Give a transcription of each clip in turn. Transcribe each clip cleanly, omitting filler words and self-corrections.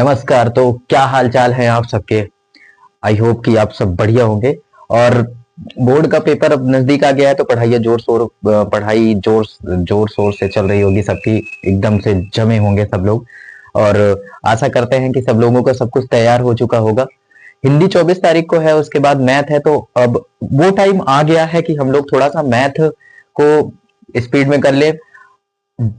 नमस्कार। तो क्या हाल चाल है आप सबके। आई होप कि आप सब बढ़िया होंगे। और बोर्ड का पेपर अब नजदीक आ गया है तो पढ़ाई जोर जोर शोर से चल रही होगी सबकी। एकदम से जमे होंगे सब लोग। और आशा करते हैं कि सब लोगों का सब कुछ तैयार हो चुका होगा। हिंदी 24 तारीख को है, उसके बाद मैथ है, तो अब वो टाइम आ गया है कि हम लोग थोड़ा सा मैथ को स्पीड में कर ले।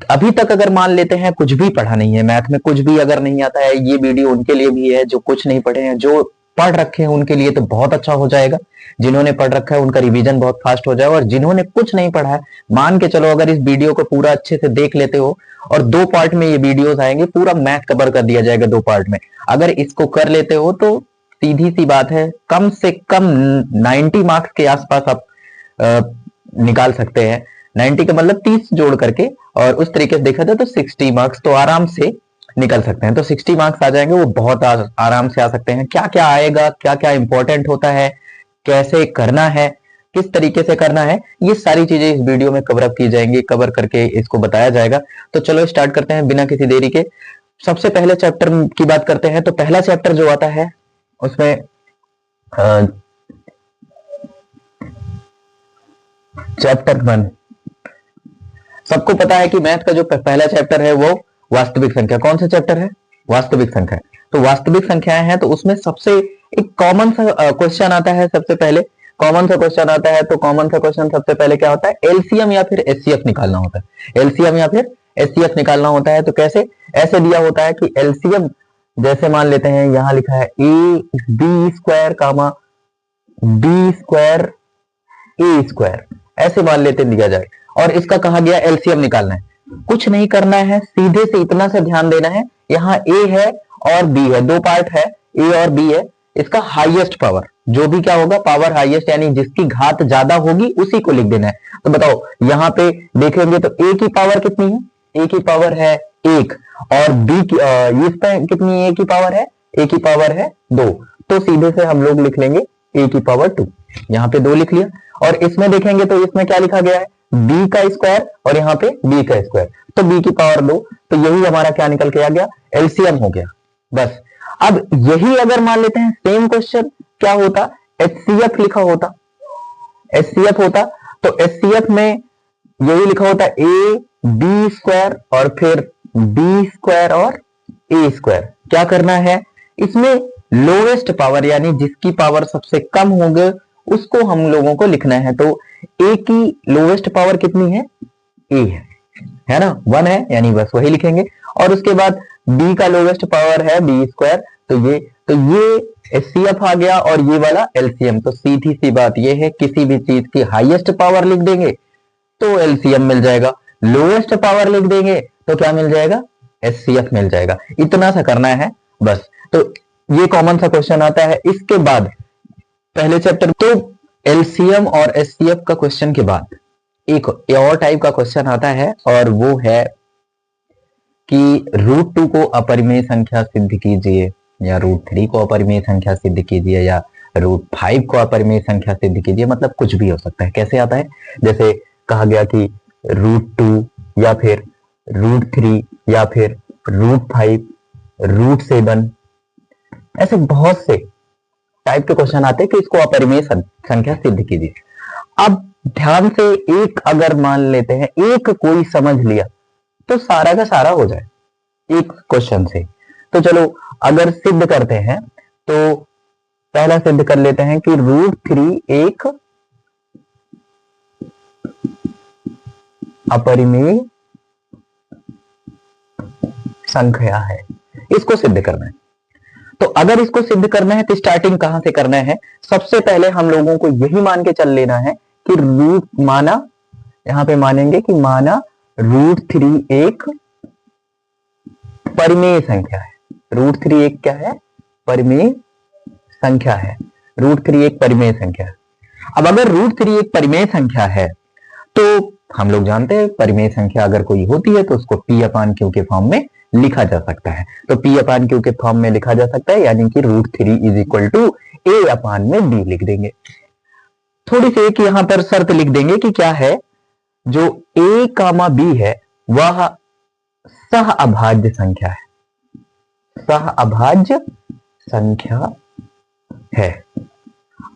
अभी तक अगर मान लेते हैं कुछ भी पढ़ा नहीं है, मैथ में कुछ भी अगर नहीं आता है, ये वीडियो उनके लिए भी है जो कुछ नहीं पढ़े हैं। जो पढ़ रखे हैं उनके लिए तो बहुत अच्छा हो जाएगा। जिन्होंने पढ़ रखा है उनका रिवीजन बहुत फास्ट हो जाएगा। और जिन्होंने कुछ नहीं पढ़ा है, मान के चलो अगर इस वीडियो को पूरा अच्छे से देख लेते हो, और 2 पार्ट में ये वीडियोस आएंगे, पूरा मैथ कवर कर दिया जाएगा 2 पार्ट में। अगर इसको कर लेते हो तो सीधी सी बात है, कम से कम 90 मार्क्स के आसपास आप निकाल सकते हैं। 90 का मतलब 30 जोड़ करके, और उस तरीके से देखा जाए तो 60 मार्क्स तो आराम से निकल सकते हैं। तो 60 मार्क्स आ जाएंगे, वो बहुत आराम से आ सकते हैं। क्या क्या आएगा, क्या क्या इंपॉर्टेंट होता है, कैसे करना है, किस तरीके से करना है, ये सारी चीजें इस वीडियो में कवर अप की जाएंगी, कवर करके इसको बताया जाएगा। तो चलो स्टार्ट करते हैं बिना किसी देरी के। सबसे पहले चैप्टर की बात करते हैं। तो पहला चैप्टर जो आता है उसमें चैप्टर 1, सबको पता है कि मैथ का जो पहला चैप्टर है वो वास्तविक संख्या। कौन सा चैप्टर है? वास्तविक संख्या। तो वास्तविक संख्याएं हैं, तो उसमें सबसे एक कॉमन सा क्वेश्चन आता है। सबसे पहले कॉमन सा क्वेश्चन आता है, तो कॉमन सा क्वेश्चन सबसे पहले क्या होता है? एलसीएम या फिर एचसीएफ निकालना होता है। एलसीएम या फिर एचसीएफ निकालना होता है। तो कैसे? ऐसे दिया होता है कि एलसीएम जैसे मान लेते हैं, यहां लिखा है a b square comma b square a square, ऐसे मान लेते दिया जाए, और इसका कहा गया एलसीएम निकालना है। कुछ नहीं करना है, सीधे से इतना से ध्यान देना है, यहाँ ए है और बी है, 2 पार्ट है, ए और बी है। इसका हाईएस्ट पावर जो भी क्या होगा, पावर हाईएस्ट, यानी जिसकी घात ज्यादा होगी उसी को लिख देना है। तो बताओ यहाँ पे देखेंगे तो ए की पावर कितनी है? ए की पावर है 1, और बी की इस पे कितनी ए की पावर है? ए की पावर है 2। तो सीधे से हम लोग लिख लेंगे ए की पावर 2, यहाँ पे 2 लिख लिया। और इसमें देखेंगे तो इसमें क्या लिखा गया है? b का स्क्वायर, और यहाँ पे b का स्क्वायर, तो b की पावर 2। तो यही हमारा क्या निकल के आ गया? एलसीएम हो गया। बस अब यही अगर मान लेते हैं सेम क्वेश्चन क्या होता, एचसीएफ लिखा होता, एचसीएफ होता, तो एचसीएफ में यही लिखा होता ए बी स्क्वायर और फिर बी स्क्वायर और ए स्क्वायर। क्या करना है इसमें? लोएस्ट पावर, यानी जिसकी पावर सबसे कम होगी उसको हम लोगों को लिखना है। तो ए की लोएस्ट पावर कितनी है? ए है ना, 1 है, यानी बस वही लिखेंगे। और उसके बाद बी का लोएस्ट पावर है बी स्क्वायर, तो ये एचसीएफ आ गया, और ये वाला एलसीएम। तो सीधी सी बात ये है, किसी भी चीज की हाईएस्ट पावर लिख देंगे तो एलसीएम मिल जाएगा, लोएस्ट पावर लिख देंगे तो क्या मिल जाएगा? एचसीएफ मिल जाएगा। इतना सा करना है बस। तो ये कॉमन सा क्वेश्चन आता है। इसके बाद पहले चैप्टर, तो एलसीएम और एचसीएफ का क्वेश्चन के बाद एक और टाइप का क्वेश्चन आता है, और वो है कि √2 को अपरिमेय संख्या सिद्ध कीजिए, या √3 को अपरिमेय संख्या सिद्ध कीजिए, या √5 को अपरिमेय संख्या सिद्ध कीजिए। मतलब कुछ भी हो सकता है। कैसे आता है? जैसे कहा गया कि √2 या फिर √3 या फिर √5, √7, ऐसे बहुत से टाइप के क्वेश्चन आते हैं कि इसको अपरिमेय संख्या सिद्ध कीजिए। अब ध्यान से एक अगर मान लेते हैं, एक कोई समझ लिया तो सारा का सारा हो जाए एक क्वेश्चन से। तो चलो अगर सिद्ध करते हैं तो पहला सिद्ध कर लेते हैं कि √3 एक अपरिमेय संख्या है। इसको सिद्ध करना है। तो अगर इसको सिद्ध करना है तो स्टार्टिंग कहां से करना है? सबसे पहले हम लोगों को यही मान के चल लेना है कि माना, यहां पे मानेंगे कि माना √3 एक परिमेय संख्या है। √3 एक क्या है? परिमेय संख्या है। √3 एक परिमेय संख्या है। अब अगर √3 एक परिमेय संख्या है तो हम लोग जानते हैं परिमेय संख्या अगर कोई होती है तो उसको p/q के फॉर्म में लिखा जा सकता है। तो p/q के फॉर्म में लिखा जा सकता है, यानी कि √3 = a/b लिख देंगे। थोड़ी सी एक यहां पर शर्त लिख देंगे कि क्या है, जो a, b है वह सह अभाज्य संख्या है। सहअभाज्य संख्या है।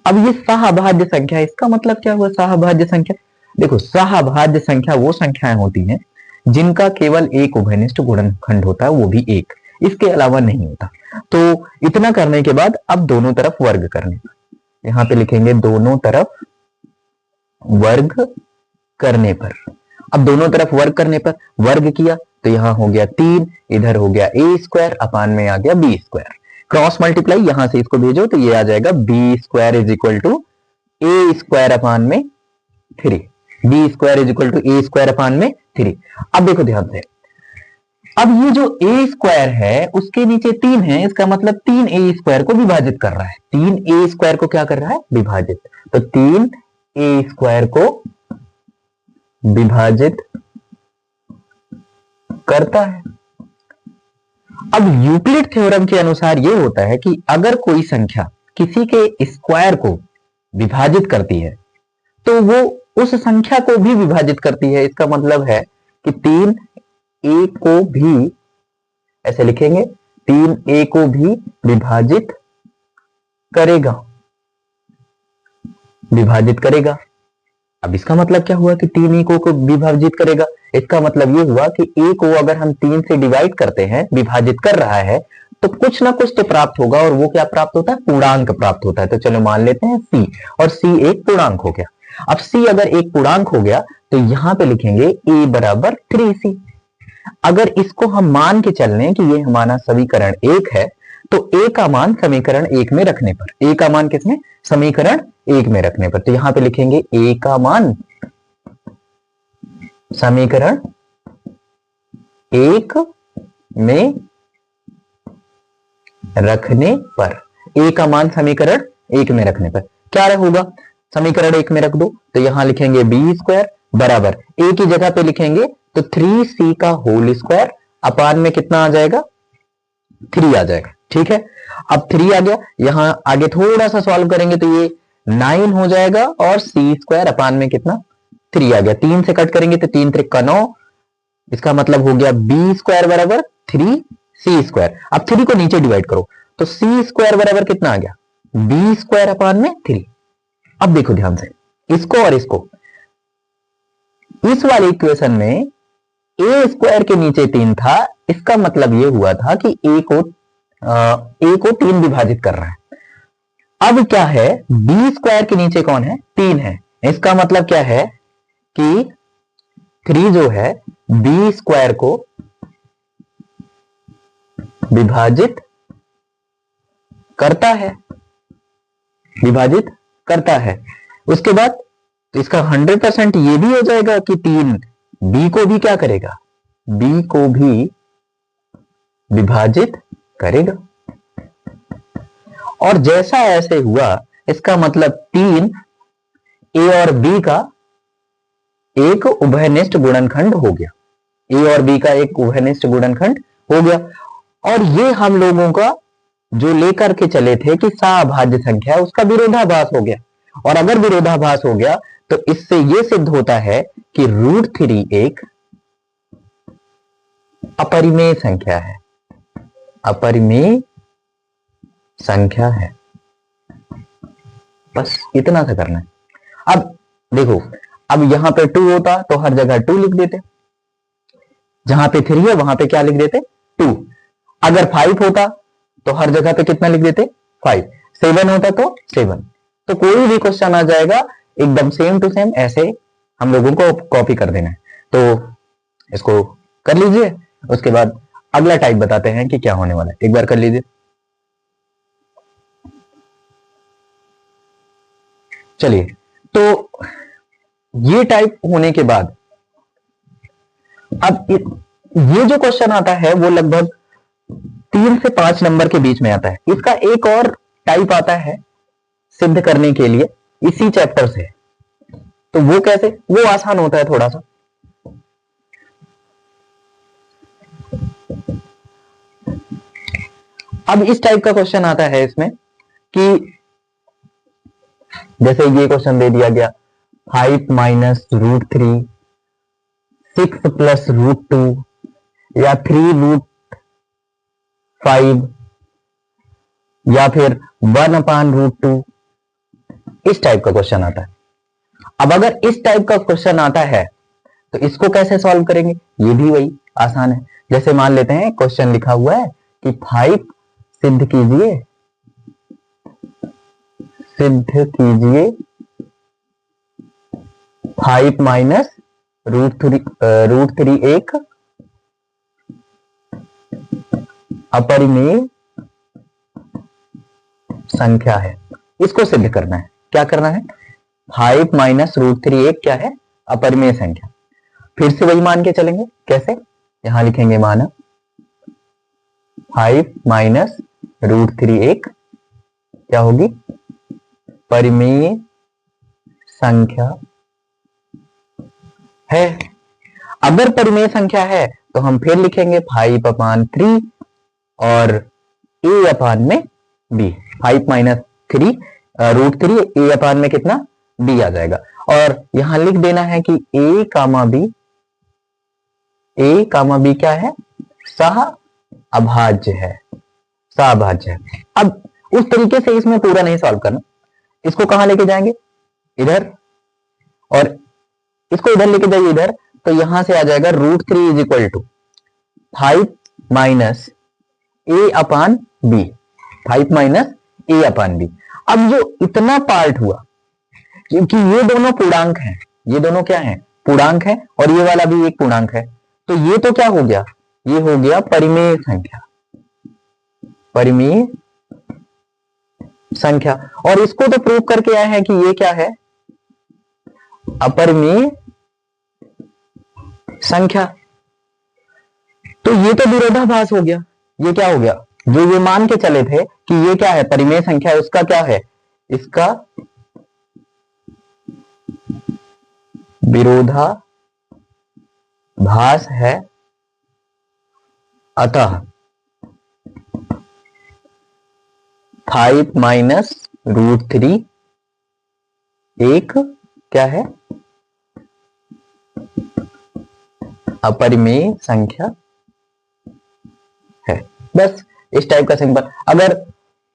अब ये सहअभाज्य संख्या, इसका मतलब क्या हुआ सहअभाज्य संख्या? देखो, सहअभाज्य संख्या वो संख्याएं होती हैं जिनका केवल एक उभयनिष्ठ गुणनखंड होता है, वो भी एक, इसके अलावा नहीं होता। तो इतना करने के बाद अब दोनों तरफ वर्ग करने, यहां पे लिखेंगे दोनों तरफ वर्ग करने पर। अब दोनों तरफ वर्ग करने पर वर्ग किया तो यहां हो गया 3, इधर हो गया ए स्क्वायर, अपान में आ गया बी स्क्वायर। क्रॉस मल्टीप्लाई, यहां से इसको भेजो तो ये आ जाएगा b square is equal to a square upon में 3। B square is equal to a square upon में 3। अब देखो ध्यान से, अब ये जो ए स्क्वायर है उसके नीचे 3 है, इसका मतलब 3 ए स्क्वायर को विभाजित कर रहा है। 3 ए स्क्वायर को क्या कर रहा है? विभाजित। तो 3 ए स्क्वायर को विभाजित करता है। अब यूक्लिड थ्योरम के अनुसार यह होता है कि अगर कोई संख्या किसी के स्क्वायर को विभाजित करती है तो वो उस संख्या को भी विभाजित करती है। इसका मतलब है कि 3 ए को भी, ऐसे लिखेंगे, 3 ए को भी विभाजित करेगा, विभाजित करेगा। अब इसका मतलब क्या हुआ कि 3 ए को विभाजित करेगा? इसका मतलब ये हुआ कि ए को अगर हम 3 से डिवाइड करते हैं, विभाजित कर रहा है, तो कुछ ना कुछ तो प्राप्त होगा, और वो क्या प्राप्त होता है? पूर्णांक प्राप्त होता है। तो चलो मान लेते हैं सी, और सी एक पूर्णांक हो गया। अब सी अगर एक पूर्णांक हो गया तो यहां पे लिखेंगे ए बराबर 3c। अगर इसको हम मान के चल लें कि ये हमारा समीकरण 1 है, तो ए का मान समीकरण 1 में रखने पर, ए का मान किसमें? समीकरण 1 में रखने पर, तो यहां पे लिखेंगे ए का मान समीकरण 1 में रखने पर, ए का मान समीकरण 1 में रखने पर क्या होगा? समीकरण 1 में रख दो तो यहां लिखेंगे बी स्क्वायर बराबर, ए की जगह पे लिखेंगे तो 3c का होल स्क्वायर अपान में कितना आ जाएगा? 3 आ जाएगा। ठीक है, अब 3 आ गया, यहां आगे थोड़ा सा सॉल्व करेंगे तो ये 9 हो जाएगा, और सी स्क्वायर अपान में कितना? 3 आ गया। 3 से कट करेंगे तो 3 त्रिक का 9, इसका मतलब हो गया बी स्क्वायर बराबर 3c स्क्वायर। अब 3 को नीचे डिवाइड करो तो सी स्क्वायर बराबर कितना आ गया? बी स्क्वायर अपान में 3। अब देखो ध्यान से, इसको और इसको, इस वाले इक्वेशन में ए स्क्वायर के नीचे 3 था, इसका मतलब यह हुआ था कि ए को 3 विभाजित कर रहा है। अब क्या है? बी स्क्वायर के नीचे कौन है? 3 है। इसका मतलब क्या है कि 3 जो है बी स्क्वायर को विभाजित करता है, विभाजित करता है। उसके बाद इसका 100% ये भी हो जाएगा कि 3 बी को भी क्या करेगा? बी को भी विभाजित करेगा। और जैसा ऐसे हुआ, इसका मतलब 3 ए और बी का एक उभयनिष्ठ गुणनखंड हो गया। ए और बी का एक उभयनिष्ठ गुणनखंड हो गया। और ये हम लोगों का जो लेकर के चले थे कि सहअभाज्य संख्या है, उसका विरोधाभास हो गया। और अगर विरोधाभास हो गया तो इससे यह सिद्ध होता है कि √3 एक अपरिमेय संख्या है, अपरिमेय संख्या है। बस इतना सा करना है। अब देखो, अब यहां पे 2 होता तो हर जगह 2 लिख देते, जहां पे 3 है वहां पे क्या लिख देते? 2। अगर 5 होता तो हर जगह पे कितना लिख देते? 5। 7 होता तो 7। तो कोई भी क्वेश्चन आ जाएगा एकदम सेम टू सेम, ऐसे हम लोगों को कॉपी कर देना है। तो इसको कर लीजिए, उसके बाद अगला टाइप बताते हैं कि क्या होने वाला है। एक बार कर लीजिए। चलिए, तो ये टाइप होने के बाद अब ये जो क्वेश्चन आता है वो लगभग 3 से 5 नंबर के बीच में आता है। इसका एक और टाइप आता है सिद्ध करने के लिए इसी चैप्टर से, तो वो कैसे? वो आसान होता है थोड़ा सा। अब इस टाइप का क्वेश्चन आता है इसमें कि जैसे ये क्वेश्चन दे दिया गया 5 माइनस √3, 6 प्लस √2 या 3 √, 5 या फिर 1/√2, इस टाइप का क्वेश्चन आता है। अब अगर इस टाइप का क्वेश्चन आता है तो इसको कैसे सॉल्व करेंगे, ये भी वही आसान है। जैसे मान लेते हैं क्वेश्चन लिखा हुआ है कि 5 सिद्ध कीजिए 5 माइनस √3 एक अपरिमेय संख्या है। इसको सिद्ध करना है। क्या करना है, 5 माइनस √3 एक क्या है, अपरिमेय संख्या। फिर से वही मान के चलेंगे। कैसे, यहां लिखेंगे मान 5 माइनस √3 एक क्या होगी, परिमेय संख्या है। अगर परिमेय संख्या है तो हम फिर लिखेंगे 5/3 और a/में b। 5 माइनस √3 a/में कितना, b आ जाएगा। और यहां लिख देना है कि a, b क्या है, सह अभाज्य है, सहअभाज्य है। अब उस तरीके से इसमें पूरा नहीं सॉल्व करना, इसको कहां लेके जाएंगे, इधर, और इसको इधर लेके जाइए इधर, तो यहां से आ जाएगा √3 is equal to 5 minus a/b, 5 minus a/b। अब जो इतना पार्ट हुआ, क्योंकि ये दोनों पूर्णांक हैं, ये दोनों क्या हैं, पूर्णांक है, और ये वाला भी एक पूर्णांक है, तो ये तो क्या हो गया, ये हो गया परिमेय संख्या, परिमेय संख्या। और इसको तो प्रूव करके आए हैं कि ये क्या है, अपरिमेय संख्या। तो ये तो विरोधाभास हो गया। ये क्या हो गया, जो ये मान के चले थे कि ये क्या है, परिमेय संख्या है, उसका क्या है, इसका विरोधाभास है। अतः 5 माइनस √3 एक क्या है, अपरिमेय संख्या है। बस इस टाइप का सिंपल। अगर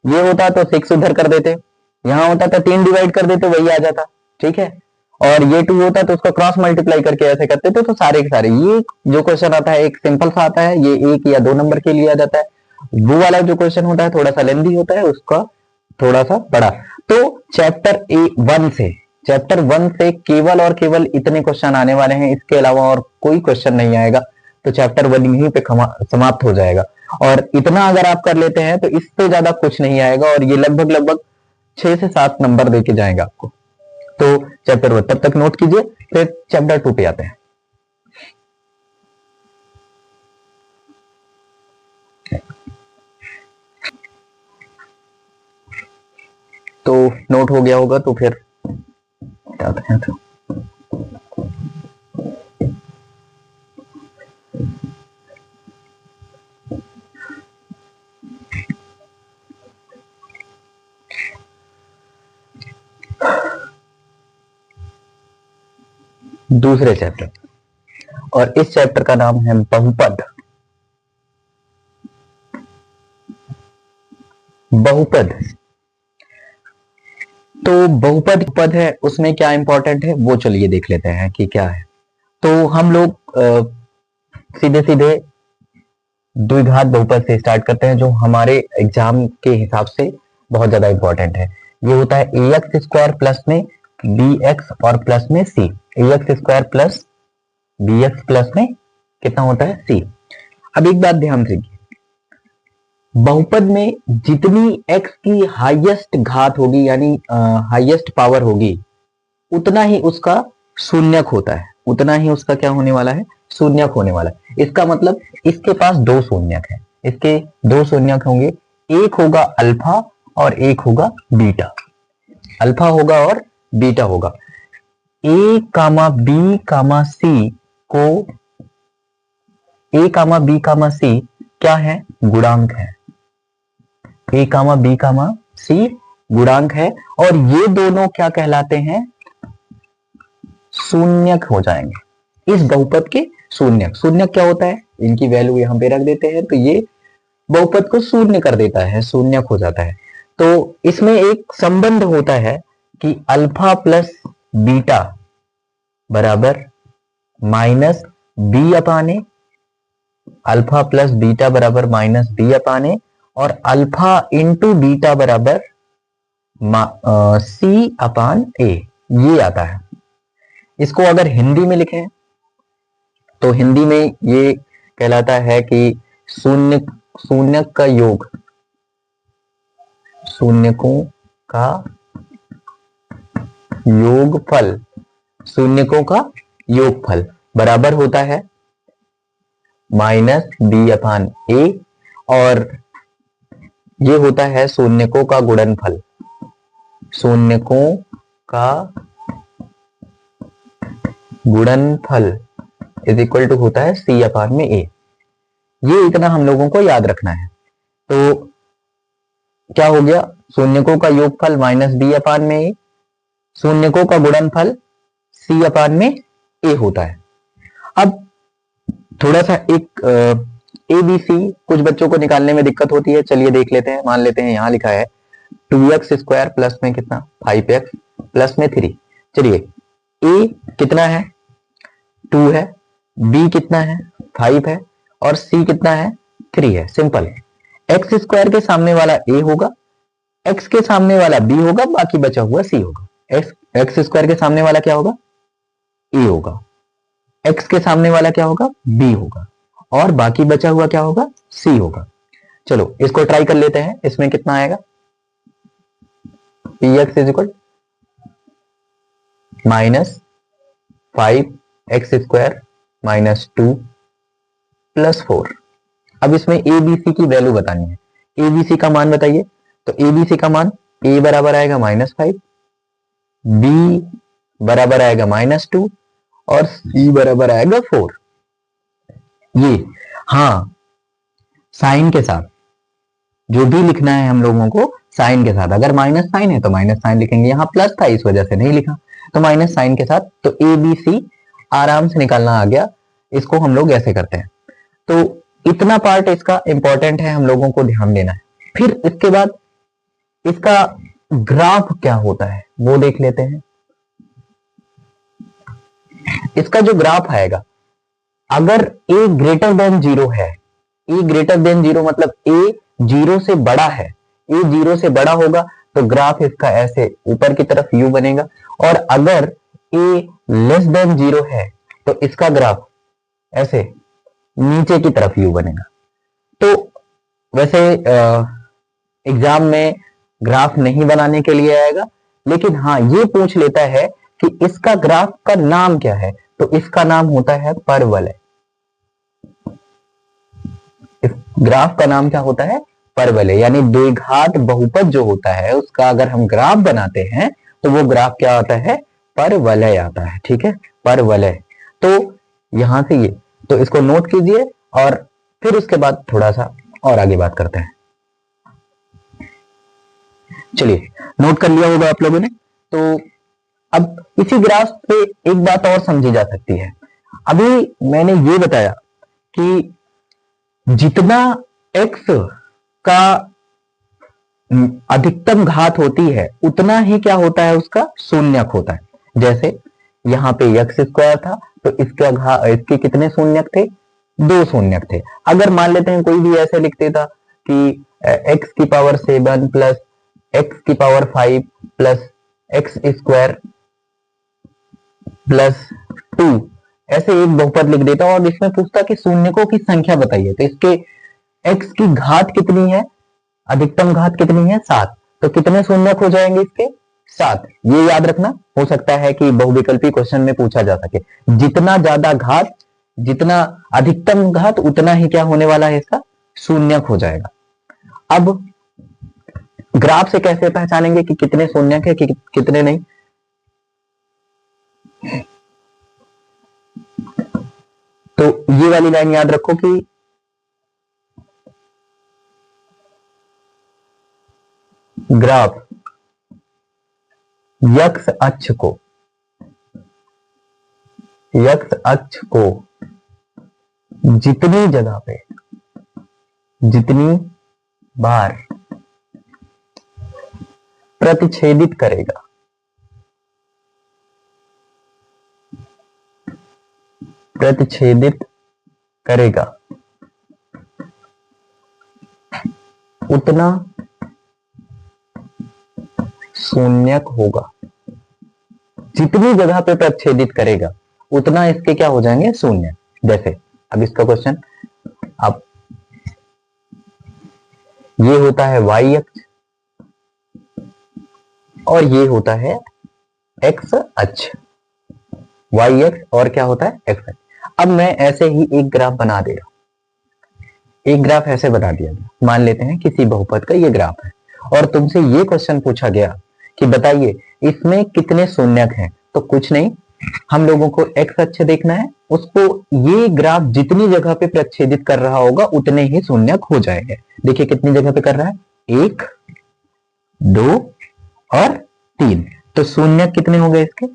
ये होता तो 6 उधर कर देते, यहां होता तो 3 डिवाइड कर देते, वही आ जाता, ठीक है। और ये 2 होता तो उसको क्रॉस मल्टीप्लाई करके ऐसे करते तो सारे के सारे। ये जो क्वेश्चन आता है एक सिंपल सा आता है, ये 1 या 2 नंबर के लिए आ जाता है। वो वाला जो क्वेश्चन होता है थोड़ा सा लेंथी होता है, उसका थोड़ा सा बड़ा। तो चैप्टर 1 से केवल और केवल इतने क्वेश्चन आने वाले हैं, इसके अलावा और कोई क्वेश्चन नहीं आएगा। तो चैप्टर 1 यहीं पे समाप्त हो जाएगा। और इतना अगर आप कर लेते हैं तो इससे ज्यादा कुछ नहीं आएगा, और ये लगभग 6 से 7 नंबर देके जाएगा आपको। तो चैप्टर 1 तब तक नोट कीजिए, फिर चैप्टर 2 पे आते हैं। तो नोट हो गया होगा, तो फिर आते हैं। तो दूसरे चैप्टर, और इस चैप्टर का नाम है बहुपद। बहुपद, तो बहुपद पद है, उसमें क्या इंपॉर्टेंट है वो चलिए देख लेते हैं कि क्या है। तो हम लोग सीधे सीधे द्विघात बहुपद से स्टार्ट करते हैं, जो हमारे एग्जाम के हिसाब से बहुत ज्यादा इंपॉर्टेंट है। ये होता है ax² प्लस में bx और प्लस में c। ax² plus bx plus में कितना होता है, c। अब एक बात ध्यान रखिए, बहुपद में जितनी x की हाईएस्ट घात होगी, यानी हाईएस्ट पावर होगी, उतना ही उसका शून्यक होता है, उतना ही उसका क्या होने वाला है, शून्यक होने वाला है। इसका मतलब इसके पास 2 शून्यक है, इसके 2 शून्यक होंगे, एक होगा अल्फा और एक होगा बीटा। अल्फा होगा और बीटा होगा। a, b, c को a, b, c क्या है, गुणांक है। a, b, c गुणांक है, और ये दोनों क्या कहलाते हैं, शून्यक हो जाएंगे। इस बहुपद के शून्यक। शून्यक क्या होता है, इनकी वैल्यू यहां पे रख देते हैं, तो ये बहुपद को शून्य कर देता है, शून्यक हो जाता है। तो इसमें एक संबंध होता है कि अल्फा प्लस बीटा बराबर माइनस बी अपान ए, अल्फा प्लस बीटा बराबर माइनस बी अपान ए, और अल्फा इंटू बीटा बराबर सी अपान ए, ये आता है। इसको अगर हिंदी में लिखें तो हिंदी में ये कहलाता है कि शून्यक का योग, शून्यकों का योगफल, शून्यकों का योगफल बराबर होता है माइनस बी अपान ए, और ये होता है शून्यकों का गुणनफल, शून्यकों का गुणनफल इज इक्वल टू होता है सी अपान में ए। ये इतना हम लोगों को याद रखना है। तो क्या हो गया, शून्यकों का योगफल माइनस बी अपान में ए, शून्यकों का गुणनफल सी अपान में ए होता है। अब थोड़ा सा एक ए बी सी कुछ बच्चों को निकालने में दिक्कत होती है, चलिए देख लेते हैं। मान लेते हैं यहां लिखा है 2x स्क्वायर प्लस में कितना 5x प्लस में 3। चलिए ए कितना है 2 है, बी कितना है 5 है, और सी कितना है 3 है। सिंपल, एक्स स्क्वायर के सामने वाला ए होगा, एक्स के सामने वाला बी होगा, बाकी बचा हुआ सी होगा। एक्स स्क्वायर के सामने वाला क्या होगा ए होगा, एक्स के सामने वाला क्या होगा बी होगा, और बाकी बचा हुआ क्या होगा सी होगा। चलो इसको ट्राई कर लेते हैं। इसमें कितना आएगा, P x is equal minus 5x square minus 2 plus 4। अब इसमें ए बी सी की वैल्यू बतानी है। ए बी सी का मान बताइए। तो ए बी सी का मान, ए बराबर आएगा -5, बी बराबर आएगा -2, और सी बराबर आएगा 4। ये हाँ साइन के साथ, जो भी लिखना है हम लोगों को साइन के साथ। अगर माइनस साइन है तो माइनस साइन लिखेंगे, यहां प्लस था इस वजह से नहीं लिखा, तो माइनस साइन के साथ। तो ए बी सी आराम से निकालना आ गया। इसको हम लोग ऐसे करते हैं। तो इतना पार्ट इसका इंपॉर्टेंट है, हम लोगों को ध्यान देना है। फिर इसके बाद इसका ग्राफ क्या होता है वो देख लेते हैं। इसका जो ग्राफ आएगा, अगर a ग्रेटर देन 0 है, a ग्रेटर देन 0 मतलब a 0 से बड़ा है, a 0 से बड़ा होगा तो ग्राफ इसका ऐसे ऊपर की तरफ u बनेगा, और अगर a लेस देन 0 है तो इसका ग्राफ ऐसे नीचे की तरफ u बनेगा। तो वैसे एग्जाम में ग्राफ नहीं बनाने के लिए आएगा, लेकिन हाँ ये पूछ लेता है कि इसका ग्राफ का नाम क्या है, तो इसका नाम होता है परवलय। इस ग्राफ का नाम क्या होता है परवलय, यानी द्विघात बहुपद जो होता है उसका अगर हम ग्राफ बनाते हैं तो वो ग्राफ क्या आता है परवलय आता है। ठीक है, परवलय। तो यहां से ये, तो इसको नोट कीजिए और फिर उसके बाद थोड़ा सा और आगे बात करते हैं। चलिए नोट कर लिया होगा आप लोगों ने। तो अब इसी ग्राफ पे एक बात और समझी जा सकती है। अभी मैंने ये बताया कि जितना x का अधिकतम घात होती है उतना ही क्या होता है उसका शून्यक होता है। जैसे यहां पे x स्क्वायर था तो इसके कितने शून्यक थे 2 शून्यक थे। अगर मान लेते हैं कोई भी ऐसे लिख देता कि x की पावर 7 प्लस x की power 5 plus x square plus 2, ऐसे एक बहुपद लिख देता और इसमें पूछता कि शून्यकों की संख्या बताइए, तो इसके x की घात कितनी है, अधिकतम घात कितनी है 7, तो कितने शून्यक हो जाएंगे इसके 7। ये याद रखना, हो सकता है कि बहुविकल्पी क्वेश्चन में पूछा जा सके। जितना ज्यादा घात, जितना अधिकतम घात उतना ही क्या होने वाला है इसका शून्यक हो जाएगा। अब ग्राफ से कैसे पहचानेंगे कि कितने शून्यक है कि कितने नहीं। तो ये वाली लाइन याद रखो कि ग्राफ यक्स अक्ष को जितनी जगह पे जितनी बार प्रतिच्छेदित करेगा, प्रतिच्छेदित करेगा उतना शून्यक होगा। जितनी जगह पे प्रतिच्छेदित करेगा उतना इसके क्या हो जाएंगे, शून्य। जैसे अब इसका क्वेश्चन, अब ये होता है y अक्ष और ये होता है x अक्ष, y अक्ष और क्या होता है x अक्ष। अब मैं ऐसे ही एक ग्राफ बना दे रहा हूं, एक ग्राफ ऐसे बना दिया गया, मान लेते हैं किसी बहुपद का ये ग्राफ है और तुमसे ये क्वेश्चन पूछा गया कि बताइए इसमें कितने शून्यक हैं। तो कुछ नहीं, हम लोगों को x अक्ष देखना है, उसको ये ग्राफ जितनी जगह पे प्रतिच्छेदित कर रहा होगा उतने ही शून्यक हो जाएंगे। देखिए कितनी जगह पे कर रहा है, 1 2 और 3। तो शून्यक कितने हो गए इसके,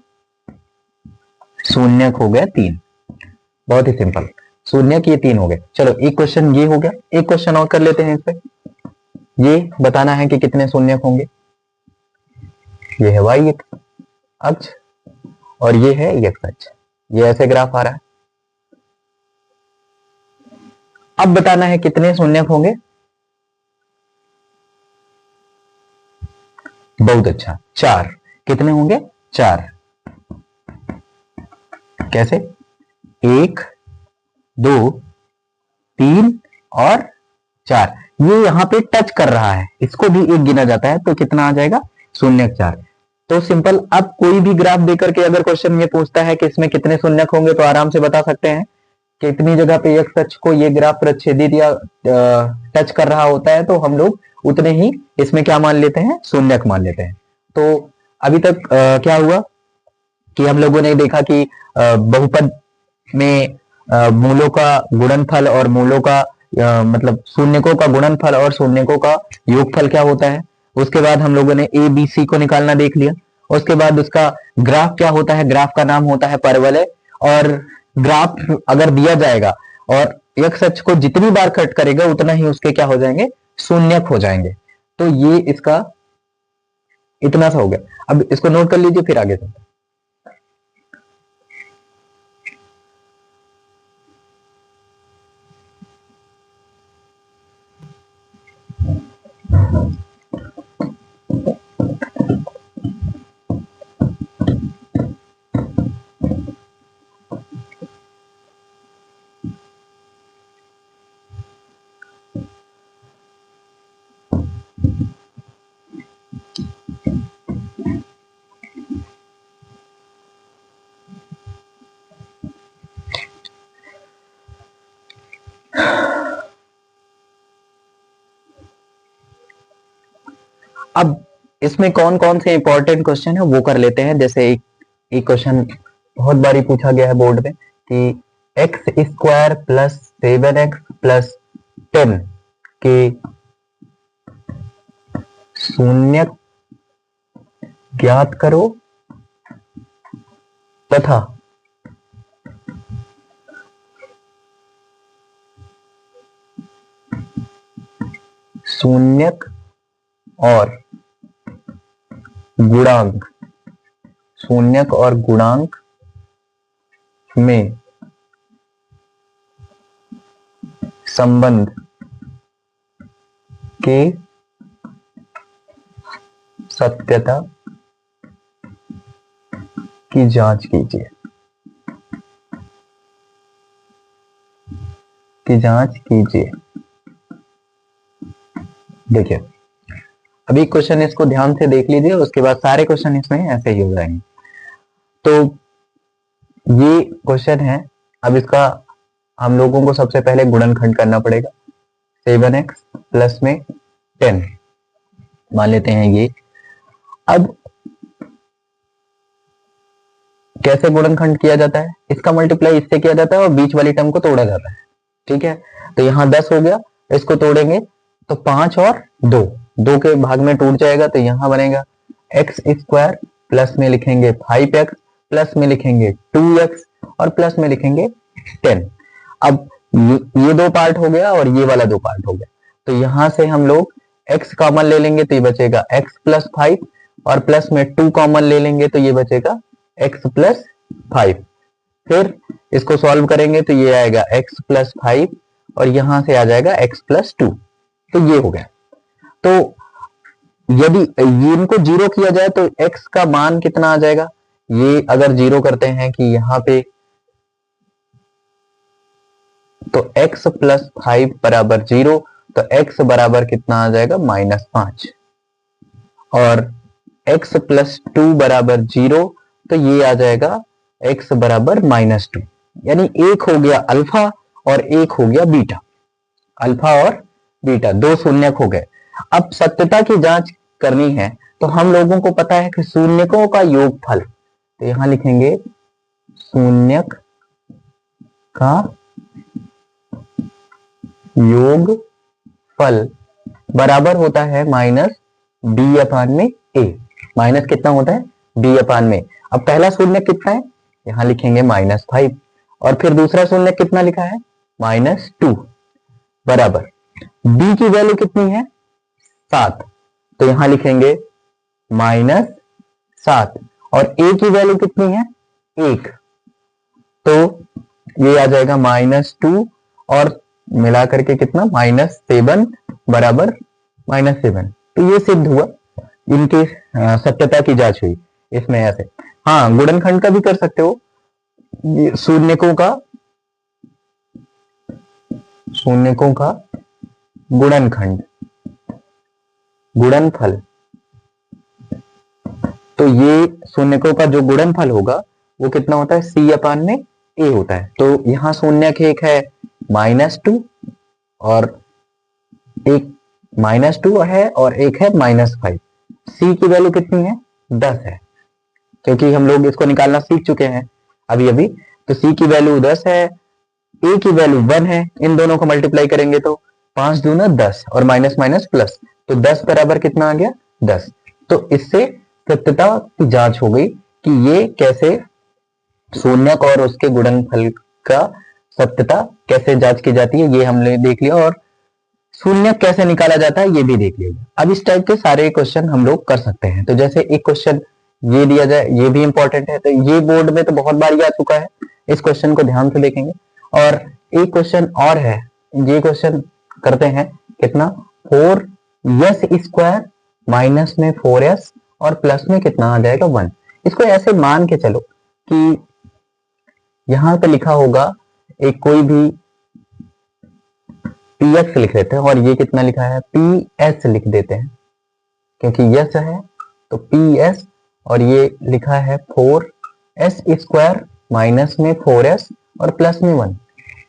शून्यक हो गया 3। बहुत ही सिंपल, शून्यक ये 3 हो गए। चलो एक क्वेश्चन ये हो गया, एक क्वेश्चन और कर लेते हैं इस पे। ये बताना है कि कितने शून्यक होंगे। ये है y अक्ष और ये है x अक्ष, ये ऐसे ग्राफ आ रहा है। अब बताना है कितने शून्यक होंगे। बहुत अच्छा, 4। कितने होंगे, 4। कैसे, 1 2 3 और 4। ये यहां पे टच कर रहा है, इसको भी एक गिना जाता है, तो कितना आ जाएगा, शून्यक 4। तो सिंपल, अब कोई भी ग्राफ देकर के अगर क्वेश्चन ये पूछता है कि इसमें कितने शून्यक होंगे तो आराम से बता सकते हैं कि इतनी जगह पे x अक्ष को ये ग्राफ प्रतिच्छेदित या टच कर रहा होता है तो हम लोग उतने ही इसमें क्या मान लेते हैं, शून्यक मान लेते हैं। तो अभी तक क्या हुआ कि हम लोगों ने देखा कि बहुपद में मूलों का गुणनफल और मूलों का मतलब शून्यकों का गुणनफल और शून्यकों का योगफल क्या होता है। उसके बाद हम लोगों ने ए बी सी को निकालना देख लिया। उसके बाद उसका ग्राफ क्या होता है, ग्राफ का नाम होता है परवलय। और ग्राफ अगर दिया जाएगा और x अक्ष को जितनी बार कट करेगा उतना ही उसके क्या हो जाएंगे, शून्यक हो जाएंगे। तो ये इसका इतना सा हो गया। अब इसको नोट कर लीजिए, फिर आगे चलते हैं। अब इसमें कौन कौन से इंपॉर्टेंट क्वेश्चन है वो कर लेते हैं। जैसे एक क्वेश्चन बहुत बारी पूछा गया है बोर्ड में कि x² प्लस 7x प्लस 10 के शून्यक ज्ञात करो तथा शून्यक और गुणांक, शून्यक और गुणांक में संबंध के सत्यता की जांच कीजिए, की जांच कीजिए। देखिए अभी क्वेश्चन इसको ध्यान से देख लीजिए, उसके बाद सारे क्वेश्चन इसमें ऐसे ही हो जाएंगे। तो ये क्वेश्चन है। अब इसका हम लोगों को सबसे पहले गुणनखंड करना पड़ेगा। 7x प्लस में 10 मान लेते हैं ये। अब कैसे गुणनखंड किया जाता है, इसका मल्टीप्लाई इससे किया जाता है और बीच वाली टर्म को तोड़ा जाता है। ठीक है, तो यहां 10 हो गया, इसको तोड़ेंगे तो 5 और 2 के भाग में टूट जाएगा। तो यहां बनेगा x² प्लस में लिखेंगे 5x प्लस में लिखेंगे 2x और प्लस में लिखेंगे 10। अब ये 2 पार्ट हो गया और ये वाला 2 पार्ट हो गया। तो यहां से हम लोग x कॉमन ले लेंगे तो ये बचेगा x प्लस 5 और प्लस में 2 कॉमन ले लेंगे तो ये बचेगा x प्लस 5। फिर इसको सॉल्व करेंगे तो ये आएगा x प्लस 5 और यहां से आ जाएगा x प्लस 2। तो ये हो गया। तो यदि ये इनको जीरो किया जाए तो x का मान कितना आ जाएगा, ये अगर जीरो करते हैं कि यहां पे, तो x प्लस 5 बराबर 0, तो x बराबर कितना आ जाएगा -5 और x प्लस 2 बराबर 0, तो ये आ जाएगा x बराबर -2। यानी एक हो गया अल्फा और एक हो गया बीटा, अल्फा और बीटा दो शून्यक हो गए। अब सत्यता की जांच करनी है तो हम लोगों को पता है कि शून्यकों का योगफल, तो यहां लिखेंगे शून्यक का योगफल बराबर होता है -b/a। माइनस कितना होता है, b/a। अब पहला शून्य कितना है, यहां लिखेंगे -5 और फिर दूसरा शून्य कितना लिखा है -2 बराबर b की वैल्यू कितनी है 7, तो यहां लिखेंगे -7 और a की वैल्यू कितनी है 1, तो ये आ जाएगा -2 और मिला करके कितना -7 बराबर -7। तो ये सिद्ध हुआ, इनकी सत्यता की जांच हुई इसमें ऐसे। हाँ, गुणनखंड का भी कर सकते हो, शून्यकों का गुणनखंड, गुणनफल। तो ये शून्यकों का जो गुणनफल होगा वो कितना होता है c/a होता है। तो यहां शून्यक एक है -2 और एक -2 है और एक है -5। c की वैल्यू कितनी है 10 है, क्योंकि हम लोग इसको निकालना सीख चुके हैं अभी। तो c की वैल्यू 10 है, a की वैल्यू 1 है, इन दोनों को मल्टीप्लाई करेंगे तो 5 दूना 10 और माइनस माइनस प्लस, तो 10 बराबर कितना आ गया 10। तो इससे सत्यता की जांच हो गई कि ये कैसे शून्यक और उसके गुणनफल का सत्यता कैसे जांच की जाती है, ये हमने देख लिया, और शून्यक कैसे निकाला जाता है ये भी देख लिया। अब इस टाइप के सारे क्वेश्चन हम लोग कर सकते हैं। तो जैसे एक क्वेश्चन ये दिया जाए, ये भी इंपॉर्टेंट है, तो ये बोर्ड में तो बहुत बार आ चुका है, इस क्वेश्चन को ध्यान से देखेंगे। और एक क्वेश्चन और है, ये क्वेश्चन करते हैं कितना 4s² माइनस में 4s और प्लस में कितना आ जाएगा 1। इसको ऐसे मान के चलो कि यहां पे लिखा होगा एक कोई भी px लिख लेते हैं और ये कितना लिखा है ps लिख देते हैं, क्योंकि यस है तो ps, और ये लिखा है 4s² माइनस में 4s और प्लस में 1।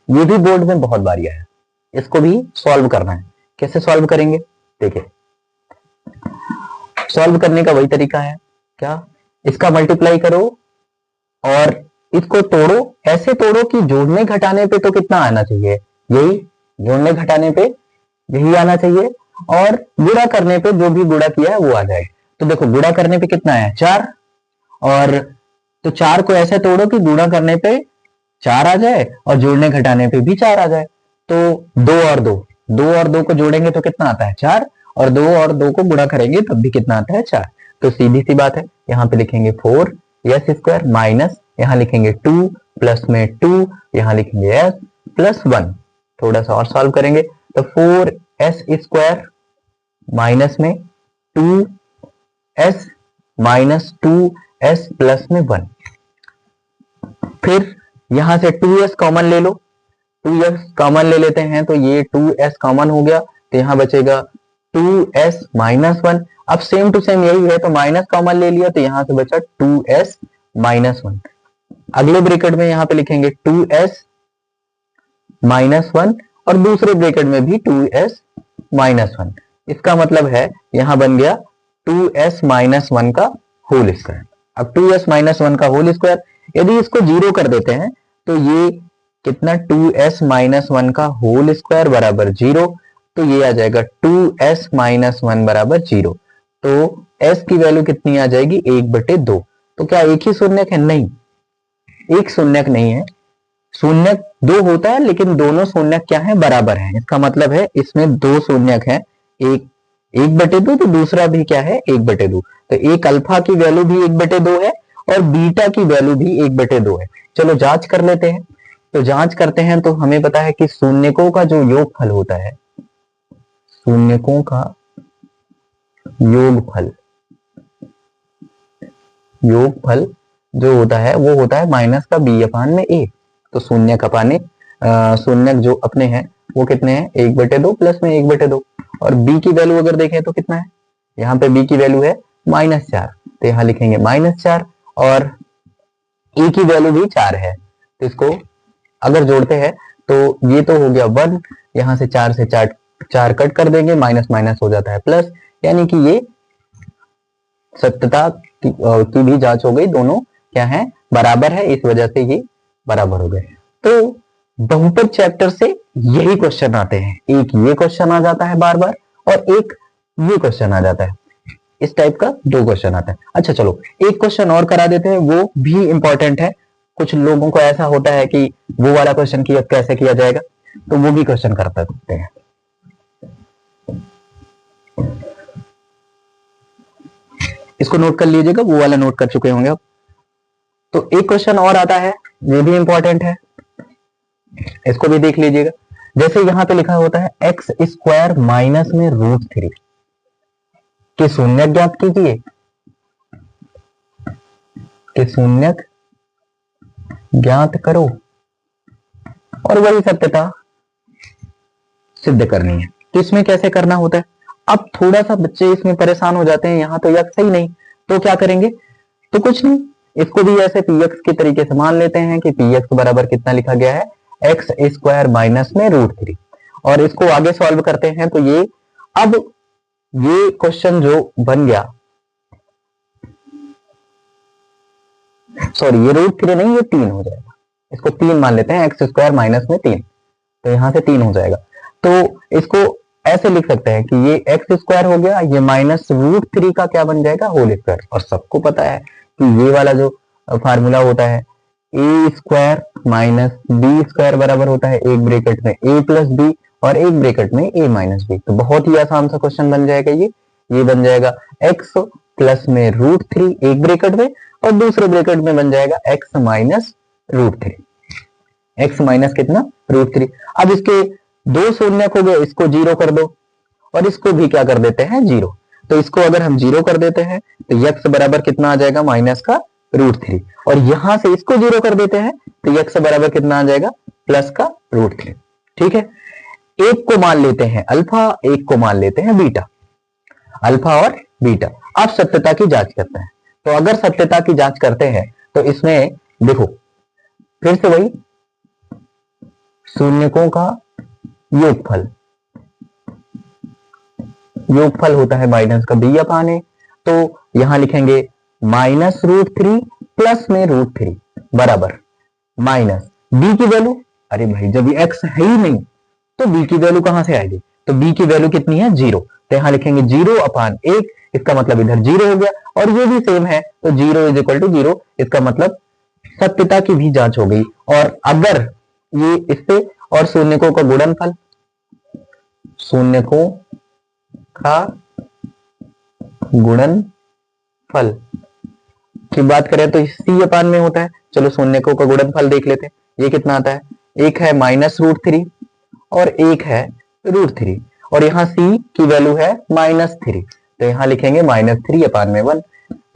ये भी बोर्ड में बहुत बार आया है, इसको भी सॉल्व करना है। कैसे सॉल्व करेंगे देखिए, सॉल्व करने का वही तरीका है, क्या इसका मल्टीप्लाई करो और इसको तोड़ो, ऐसे तोड़ो कि जोड़ने घटाने पे तो कितना आना चाहिए, यही जोड़ने घटाने पे यही आना चाहिए, और गुणा करने पे जो भी गुणा किया है वो आ जाए। तो देखो गुणा करने पे कितना है 4, और तो 4 को ऐसे तोड़ो कि गुणा करने पे 4 आ जाए और जोड़ने घटाने पे भी 4 आ जाए। तो 2 और 2 को जोड़ेंगे तो कितना आता है 4, और 2 और 2 को गुणा करेंगे तब भी कितना आता है 4। तो सीधी सी बात है, यहाँ पे लिखेंगे 4s² माइनस, यहाँ लिखेंगे 2 प्लस में 2, यहाँ लिखेंगे s प्लस 1। थोड़ा सा और सॉल्व करेंगे तो 4s² माइनस में 2s माइनस 2s प्लस में 1। फिर यहां से 2s कॉमन ले लो, 2s कॉमन ले लेते हैं तो ये 2s कॉमन हो गया, तो यहां बचेगा 2s माइनस 1। अब सेम टू सेम यही है, तो माइनस कॉमन ले लिया तो यहां से बचा 2s माइनस 1। अगले ब्रैकेट में यहां पे लिखेंगे 2s माइनस 1 और दूसरे ब्रैकेट में भी 2s माइनस 1। इसका मतलब है यहां बन गया 2s माइनस 1 का होल स्क्वायर। अब 2s माइनस 1 का होल स्क्वायर, यदि इसको जीरो कर देते हैं तो ये कितना 2s माइनस 1 का होल स्क्वायर बराबर 0, तो ये आ जाएगा 2s माइनस 1 बराबर 0। तो s की वैल्यू कितनी आ जाएगी 1/2। तो क्या एक ही शून्यक है, नहीं, एक शून्यक नहीं है, शून्यक दो होता है लेकिन दोनों शून्यक क्या है, बराबर है। इसका मतलब है इसमें दो शून्यक है, एक 1/2 तो दूसरा भी क्या है 1/2। तो एक अल्फा की वैल्यू भी 1/2 है और बीटा की वैल्यू भी 1/2 है। चलो जांच कर लेते हैं। तो जांच करते हैं तो हमें पता है कि शून्यकों का जो योगफल होता है, शून्यकों का योगफल जो होता है वो होता है माइनस का b अपान में a। तो शून्यक अपाने शून्यक जो अपने हैं वो कितने हैं, 1/2 प्लस में 1/2। और b की वैल्यू अगर देखें तो कितना है, यहाँ पे b की वैल्यू है -4, तो यहाँ लिखेंगे -4 और a की वैल्यू भी 4 है। तो इसको अगर जोड़ते हैं तो ये तो हो गया 1, यहाँ से 4 से 4 कट कर देंगे, माइनस माइनस हो जाता है प्लस, यानी कि ये सत्यता की भी जांच हो गई, दोनों क्या है, बराबर है, इस वजह से ये बराबर हो गए। तो बहुपद चैप्टर से यही क्वेश्चन आते हैं, एक ये क्वेश्चन आ जाता है बार बार और एक ये क्वेश्चन आ जाता है, इस टाइप का दो क्वेश्चन आता है। अच्छा चलो एक क्वेश्चन और करा देते हैं, वो भी इंपॉर्टेंट है। कुछ लोगों को ऐसा होता है कि वो वाला क्वेश्चन किया कैसे किया जाएगा, तो वो भी क्वेश्चन कर सकते हैं। इसको नोट कर लीजिएगा, वो वाला नोट कर चुके होंगे आप। तो एक क्वेश्चन और आता है, ये भी इंपॉर्टेंट है, इसको भी देख लीजिएगा। जैसे यहां पे लिखा होता है x² माइनस में √3 के शून्यक ज्ञात कीजिए, के शून्यक ज्ञात करो और वही सत्यता सिद्ध करनी है। तो इसमें कैसे करना होता है, अब थोड़ा सा बच्चे इसमें परेशान हो जाते हैं, यहां तो x सही नहीं, तो क्या करेंगे, तो कुछ नहीं, इसको भी ऐसे px के तरीके से मान लेते हैं कि px बराबर कितना लिखा गया है, x² माइनस में √3, और इसको आगे सॉल्व करते हैं तो ये, अब ये क्वेश्चन जो बन गया, सॉरी ये √3 नहीं, ये 3 हो जाएगा, इसको 3 मान लेते हैं, x² माइनस में 3, तो यहां से 3 हो जाएगा। तो इसको ऐसे लिख सकते हैं कि ये x² हो गया, ये माइनस √3 का क्या बन जाएगा, होल स्क्वायर। और सबको पता है कि ये वाला जो फार्मूला होता है a² माइनस b² बराबर होता है एक ब्रैकेट में a प्लस b और एक ब्रैकेट में a माइनस b। तो बहुत ही आसान सा क्वेश्चन बन जाएगा ये बन जाएगा x प्लस में √3 एक ब्रैकेट में और दूसरे ब्रैकेट में बन जाएगा x माइनस √3, x माइनस कितना √3। अब इसके दो शून्यक हो गए, इसको 0 कर दो और इसको भी क्या कर देते हैं 0। तो इसको अगर हम 0 कर देते हैं तो x बराबर कितना आ जाएगा, माइनस का √3, और यहां से इसको 0 कर देते हैं तो x बराबर कितना आ जाएगा, प्लस का √3। ठीक है, एक को मान लेते हैं अल्फा, एक को मान लेते हैं बीटा, अल्फा और बीटा। अब सत्यता की जांच करते हैं। तो अगर सत्यता की जांच करते हैं तो इसमें देखो फिर से वही शून्यकों का योगफल होता है माइनस का b अपान a। तो यहां लिखेंगे माइनस √3 प्लस में √3 बराबर माइनस b की वैल्यू, अरे भाई जब ये x है ही नहीं तो b की वैल्यू कहां से आएगी, तो b की वैल्यू कितनी है 0, तो यहां लिखेंगे 0 अपान 1, इसका मतलब इधर 0 हो गया और ये भी सेम है, तो 0 इज इक्वल टू 0, इसका मतलब सत्यता की भी जांच हो गई। और अगर ये इससे और शून्यकों का गुणनफल, शून्यकों का गुणनफल की बात करें तो c अपान में होता है। चलो शून्यकों का गुणनफल देख लेते हैं, ये कितना आता है, एक है माइनस √3 और एक है √3 और यहाँ c की वैल्यू है -3, तो यहाँ लिखेंगे -3 अपान में 1,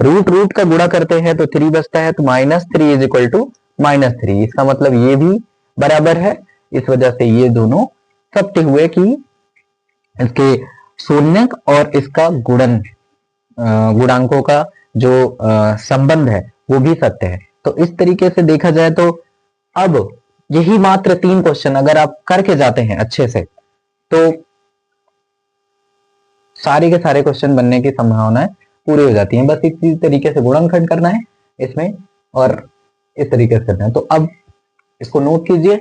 रूट का गुणा करते हैं तो 3 बचता है, तो -3 इज इक्वल टू -3, इसका मतलब ये भी बराबर है। इस वजह से ये दोनों सत्य हुए कि इसके शून्यक और इसका गुणांकों का जो संबंध है वो भी सत्य है। तो इस तरीके से देखा जाए तो अब यही मात्र 3 क्वेश्चन अगर आप करके जाते हैं अच्छे से तो सारे के सारे क्वेश्चन बनने की संभावनाएं पूरी हो जाती हैं। बस इसी तरीके से गुणनखंड करना है इसमें और इस तरीके से करना है। तो अब इसको नोट कीजिए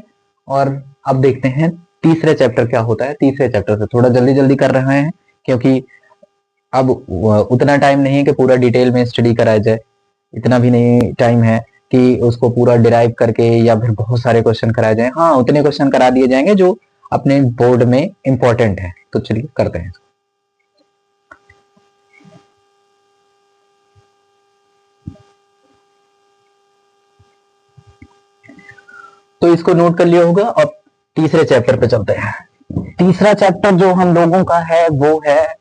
और अब देखते हैं तीसरे चैप्टर क्या होता है। तीसरे चैप्टर से थोड़ा जल्दी जल्दी कर रहे हैं क्योंकि अब उतना टाइम नहीं है कि पूरा डिटेल में स्टडी कराया जाए, इतना भी नहीं टाइम है कि उसको पूरा डिराइव करके या फिर बहुत सारे क्वेश्चन कराए जाए। हाँ, उतने क्वेश्चन करा दिए जाएंगे जो अपने बोर्ड में इंपॉर्टेंट है। तो चलिए करते हैं। तो इसको नोट कर लिया होगा। अब तीसरे चैप्टर पे चलते हैं। तीसरा चैप्टर जो हम लोगों का है वो है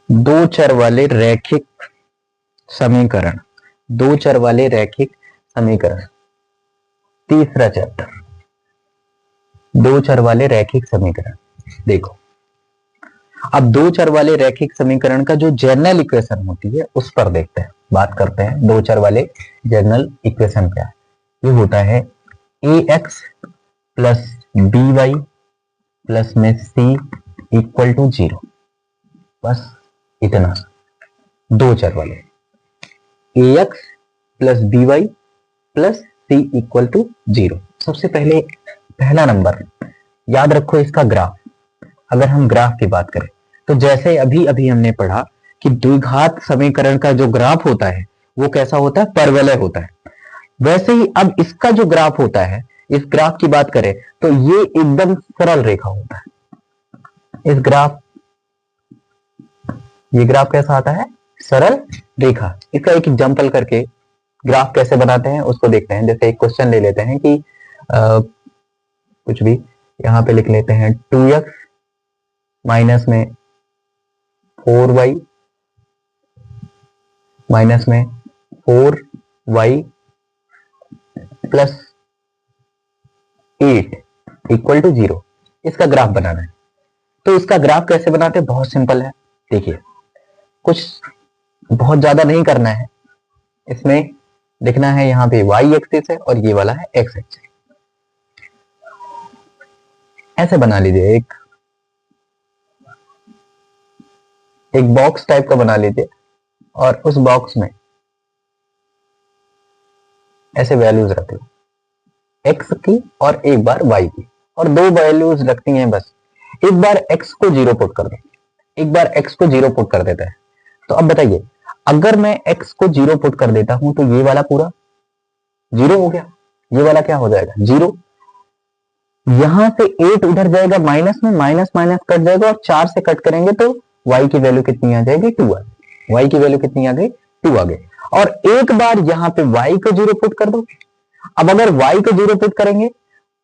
दो चर वाले रैखिक समीकरण। दो चर वाले रैखिक समीकरण, तीसरा चैप्टर, दो चर वाले रैखिक समीकरण। देखो, अब दो चर वाले रैखिक समीकरण का जो जनरल इक्वेशन होती है उस पर देखते हैं, बात करते हैं। दो चर वाले जनरल इक्वेशन क्या है? ये होता है ax plus b y plus में c इक्वल टू 0। बस इतना। दो चर वाले ax plus b y plus c equal to 0। सबसे पहले पहला नंबर याद रखो, इसका ग्राफ। अगर हम ग्राफ की बात करें तो जैसे अभी अभी हमने पढ़ा कि द्विघात समीकरण का जो ग्राफ होता है वो कैसा होता है? परवलय होता है। वैसे ही अब इसका जो ग्राफ होता है, इस ग्राफ की बात करें तो ये एकदम सरल रेखा होता है। ये ग्राफ कैसा आता है? सरल रेखा। इसका एक एग्जांपल करके ग्राफ कैसे बनाते हैं उसको देखते हैं। जैसे एक क्वेश्चन ले लेते हैं कि कुछ भी यहां पे लिख लेते हैं 2x माइनस में 4y माइनस में 4y प्लस 8 इक्वल टू 0। इसका ग्राफ बनाना है। तो इसका ग्राफ कैसे बनाते हैं? बहुत सिंपल है। देखिए, कुछ बहुत ज्यादा नहीं करना है। इसमें लिखना है यहाँ पे y एक्सिस है और ये वाला है x एक्सिस। ऐसे बना लीजिए, एक बॉक्स टाइप का बना लीजिए और उस बॉक्स में ऐसे वैल्यूज रख लो, x की और एक बार y की, और दो वैल्यूज रखती हैं बस। एक बार x को 0 पुट कर दो, एक बार x को 0 पुट कर देता है। तो अब बताइए, अगर मैं x को 0 पुट कर देता हूं तो ये वाला पूरा 0 हो गया। ये वाला क्या हो जाएगा? 0। यहां से 8 उधर जाएगा माइनस में, माइनस माइनस कट जाएगा और 4 से कट करेंगे तो y की वैल्यू कितनी आ जाएगी? 2 आ गई। y की वैल्यू कितनी आ गई? 2 आ गई। और एक बार यहां पे y को 0 पुट कर दो। अब अगर y को 0 पुट करेंगे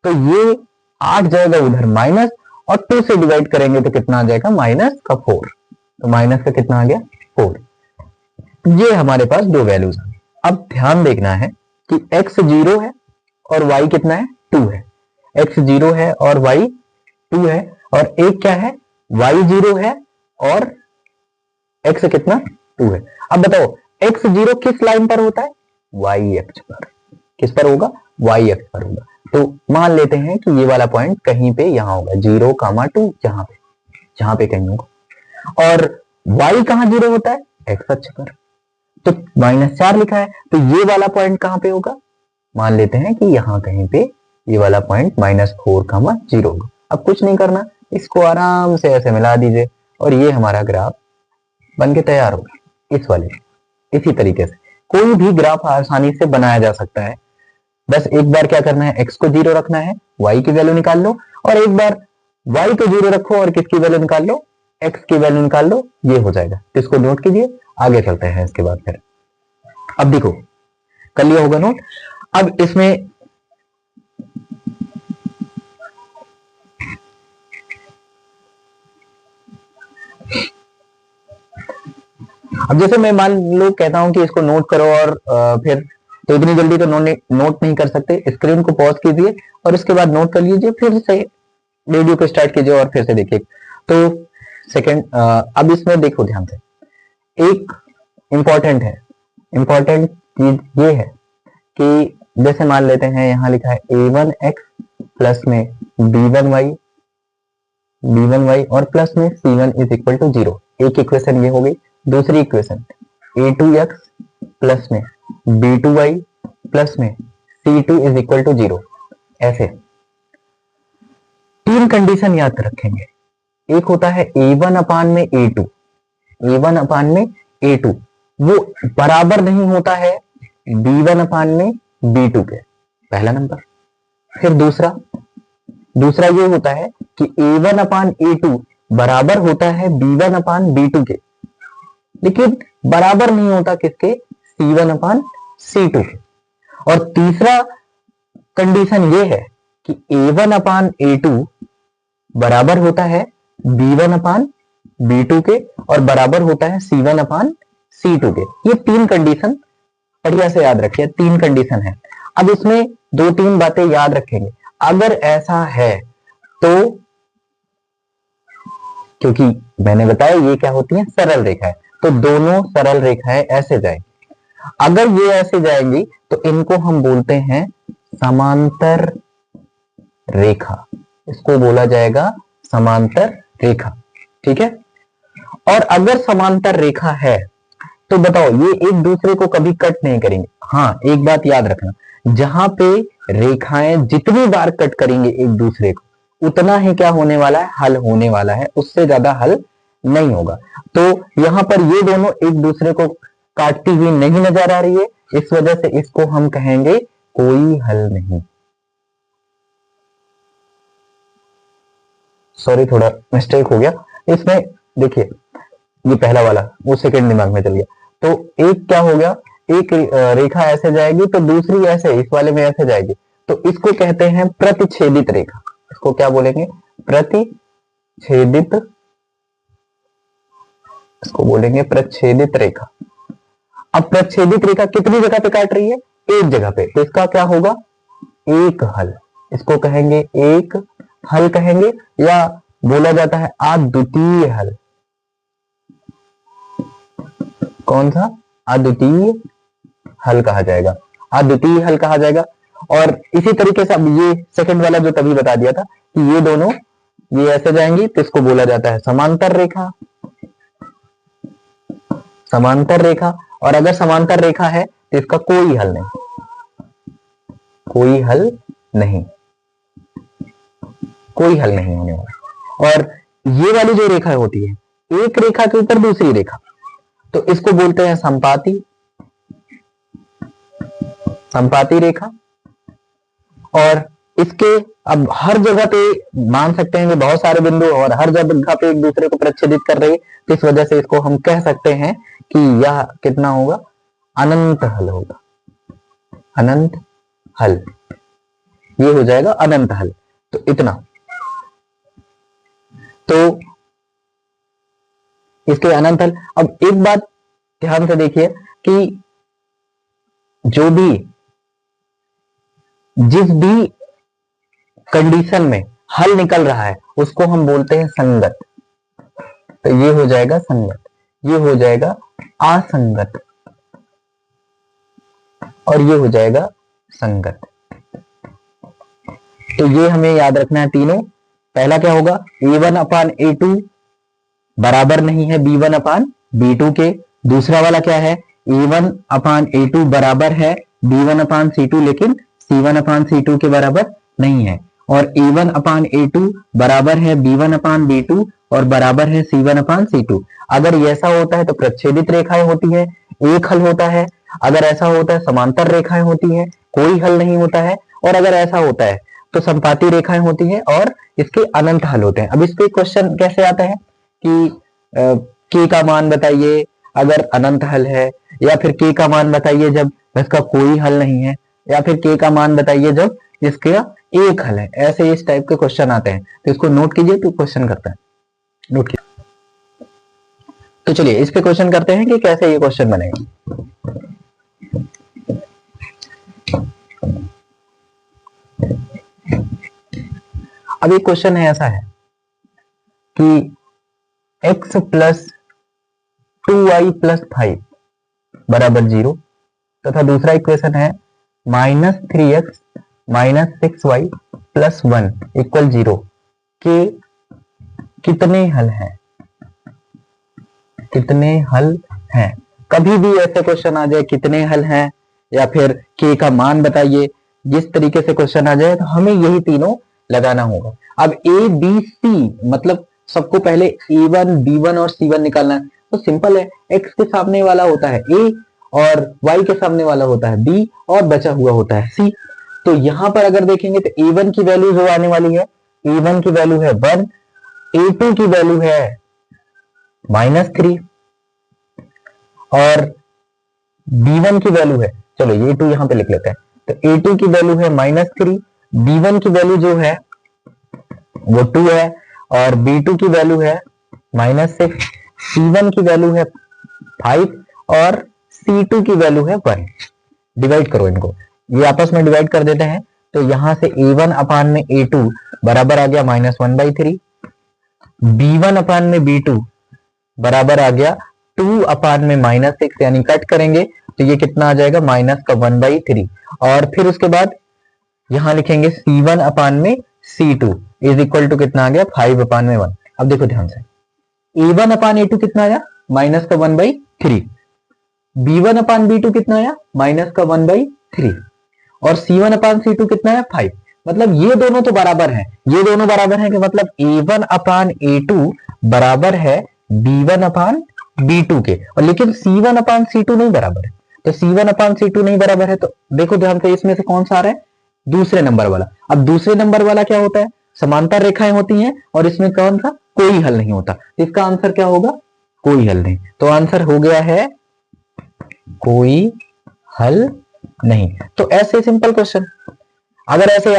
तो ये 8 जाएगा उधर माइनस, और 2 से डिवाइड करेंगे तो कितना आ जाएगा? माइनस का 4। तो माइनस का कितना आ गया? 4। ये हमारे पास दो वैल्यूज आ गई। अब ध्यान देखना है कि x 0 है और y कितना है? 2 है। x 0 है और y 2 है, और एक क्या है? y 0 है और x कितना? 2 है। अब बताओ, x 0 किस लाइन पर होता है? y अक्ष पर। किस पर होगा? y अक्ष पर होगा। तो मान लेते हैं कि ये वाला पॉइंट कहीं पे यहां होगा, 0,2, जहां पे कहीं होगा। और y कहां 0 होता है? x अक्ष पर। तो -4 लिखा है, तो ये वाला पॉइंट कहां पे होगा? मान लेते हैं कि यहां कहीं पे ये वाला पॉइंट -4,0 होगा। अब कुछ नहीं करना, इसको आराम से ऐसे मिला दीजिए और ये हमारा ग्राफ बन के तैयार होगा। इस वाले इसी तरीके से कोई भी ग्राफ आसानी से बनाया जा सकता है। बस एक बार क्या करना है? x को 0 रखना है, y की वैल्यू निकाल लो, और एक बार y को 0 रखो और किसकी वैल्यू निकाल लो? x की वैल्यू निकाल लो। ये हो जाएगा। इसको नोट कीजिए, आगे चलते हैं इसके बाद फिर। अब देखो, कर लिया होगा नोट। अब इसमें अब जैसे मैं मान लो कहता हूं कि इसको नोट करो, और फिर तो इतनी जल्दी तो नोट नहीं कर सकते। स्क्रीन को पॉज कीजिए और उसके बाद नोट कर लीजिए, फिर से वीडियो को स्टार्ट कीजिए और फिर से देखिए। तो सेकंड, अब इसमें देखो ध्यान से, एक इंपॉर्टेंट इंपॉर्टेंट चीज ये है कि जैसे मान लेते हैं यहां लिखा है a1x प्लस में b1y और प्लस में c1 इज इक्वल टू 0। एक इक्वेशन ये हो गई। दूसरी इक्वेशन a2x प्लस में b2y प्लस में c2 इज इक्वल टू 0। ऐसे 3 कंडीशन याद रखेंगे। एक होता है a1 अपान में a2, a1 अपान में a2 वो बराबर नहीं होता है b1 अपान में b2 के, पहला नंबर। फिर दूसरा ये होता है कि a1 अपान a2 बराबर होता है b1 अपान b2 के, लेकिन बराबर नहीं होता किसके, c1 अपान c2 के। और तीसरा कंडीशन ये है कि a1 अपान a2 बराबर होता है b1 अपान b2 के और बराबर होता है c1 अपान c2 के। ये 3 कंडीशन बढ़िया से याद रखिए, 3 कंडीशन है। अब इसमें 2-3 बातें याद रखेंगे। अगर ऐसा है तो, क्योंकि मैंने बताया ये क्या होती है, सरल रेखा है, तो दोनों सरल रेखाएं ऐसे जाएंगी। अगर ये ऐसे जाएंगी तो इनको हम बोलते हैं समांतर रेखा, इसको बोला जाएगा समांतर रेखा, ठीक है। और अगर समांतर रेखा है तो बताओ ये एक दूसरे को कभी कट नहीं करेंगे। हाँ, एक बात याद रखना, जहां पे रेखाएं जितनी बार कट करेंगे एक दूसरे को, उतना ही क्या होने वाला है, हल होने वाला है, उससे ज्यादा हल नहीं होगा। तो यहां पर ये दोनों एक दूसरे को काटती हुई नहीं नजर आ रही है, इस वजह से इसको हम कहेंगे कोई हल नहीं। सॉरी, थोड़ा मिस्टेक हो गया इसमें। देखिए ये पहला वाला वो सेकंड दिमाग में चल गया। तो एक क्या हो गया, एक रेखा ऐसे जाएगी तो दूसरी ऐसे, इस वाले में ऐसे जाएगी, तो इसको कहते हैं प्रतिच्छेदित रेखा। इसको क्या बोलेंगे, प्रतिच्छेदित, इसको बोलेंगे प्रच्छेदित रेखा। अब प्रच्छेदित रेखा कितनी जगह पे काट रही है, एक जगह पे, तो इसका क्या होगा, एक हल। इसको कहेंगे एक हल कहेंगे, या बोला जाता है अद्वितीय हल। कौन सा, अद्वितीय हल कहा जाएगा, अद्वितीय हल कहा जाएगा। और इसी तरीके से अब ये सेकंड वाला जो तभी बता दिया था कि ये दोनों ये ऐसे जाएंगी तो इसको बोला जाता है समांतर रेखा, समांतर रेखा। और अगर समांतर रेखा है तो इसका कोई हल नहीं, कोई हल नहीं, कोई हल नहीं होने वाला। और ये वाली जो रेखा होती है, एक रेखा के ऊपर दूसरी रेखा, तो इसको बोलते हैं संपाती, संपाती रेखा। और इसके अब हर जगह पे मान सकते हैं कि बहुत सारे बिंदु और हर जगह पे एक दूसरे को प्रच्छेदित कर रहे हैं, तो इस वजह से इसको हम कह सकते हैं कि यह कितना होगा, अनंत हल होगा, अनंत हल, ये हो जाएगा अनंत हल। तो इतना, तो इसके अनंत हल। अब एक बात ध्यान से देखिए कि जो भी, जिस भी कंडीशन में हल निकल रहा है उसको हम बोलते हैं संगत। तो ये हो जाएगा संगत, ये हो जाएगा असंगत, और ये हो जाएगा संगत। तो ये हमें याद रखना है तीनों। पहला क्या होगा, a1 अपान a2 बराबर नहीं है b1 अपान b2 के। दूसरा वाला क्या है, a1 अपान a2 बराबर है b1 अपान c2, लेकिन c1 अपान c2 के बराबर नहीं है। और a1 अपान a2 बराबर है b1 अपान b2 और बराबर है c1 अपान c2। अगर ऐसा होता है तो प्रच्छेदित रेखाएं होती है, एक हल होता है। अगर ऐसा होता है समांतर रेखाएं होती हैं, कोई हल नहीं होता है। और अगर ऐसा होता है तो संपाती रेखाएं होती हैं और इसके अनंत हल होते हैं। अब इस पे क्वेश्चन कैसे आता है कि k का मान बताइए अगर अनंत हल है, या फिर k का मान बताइए जब इसका कोई हल नहीं है, या फिर k का मान बताइए जब इसका एक हल है। ऐसे इस टाइप के क्वेश्चन आते हैं, तो इसको नोट कीजिए, तो क्वेश्चन करता है, नोट कीजिए। तो चलिए इस पे क्वेश्चन करते हैं कि कैसे ये क्वेश्चन बनेगा। अब एक क्वेश्चन है, ऐसा है कि x प्लस 2y प्लस 5 बराबर 0 तथा दूसरा इक्वेशन है -3x minus 6y plus 1 equal 0 के कितने हल हैं, कितने हल हैं। कभी भी ऐसे क्वेश्चन आ जाए कितने हल हैं या फिर के का मान बताइए, जिस तरीके से क्वेश्चन आ जाए तो हमें यही तीनों लगाना होगा। अब ए बी सी मतलब सबको पहले A1 B1 और C1 निकालना है, तो सिंपल है, x के सामने वाला होता है A और y के सामने वाला होता है B और बचा हुआ होता है C। तो यहां पर अगर देखेंगे तो A1 की वैल्यू जो आने वाली है, A1 की वैल्यू है 1, A2 की वैल्यू है -3 और B1 की वैल्यू है, चलो ये A2 यहां पे लिख लेते हैं, तो A2 की वैल्यू है -3, B1 की वैल्यू जो है वो 2 है और B2 की वैल्यू है -6, C1 की वैल्यू है 5 और C2 की वैल्यू है 1। डिवाइड करो इनको, ये आपस में डिवाइड कर देते हैं, तो यहां से A1 अपान में A2 बराबर आ गया -1/3, B1 अपान में B2 बराबर आ गया 2 अपान में -6, यानी कट करेंगे तो ये कितना आ जाएगा -1/3, और फिर उसके बाद यहां लिखेंगे C1 अपान में C2 इज इक्वल टू कितना आ गया 5 अपान में 1। अब देखो ध्यान से, A1 अपान A2 कितना आया -1/3, B1 अपान B2 कितना आया -1/3 और C1 अपान C2 कितना है 5। मतलब ये दोनों तो बराबर हैं, ये दोनों बराबर हैं कि मतलब A1 अपान A2 बराबर है B1 अपान B2 के, और लेकिन C1 अपान C2 नहीं बराबर है। तो C1 अपान C2 नहीं बराबर है, तो देखो ध्यान से इसमें से कौन सा आ रहा है, दूसरे नंबर वाला। अब दूसरे नंबर वाला क्या होता है, समांतर रेखाएं होती हैं और इसमें कौन सा, कोई हल नहीं होता। इसका आंसर क्या होगा, कोई हल नहीं। तो आंसर हो गया है कोई हल नहीं। तो ऐसे सिंपल क्वेश्चन, अगर ऐसे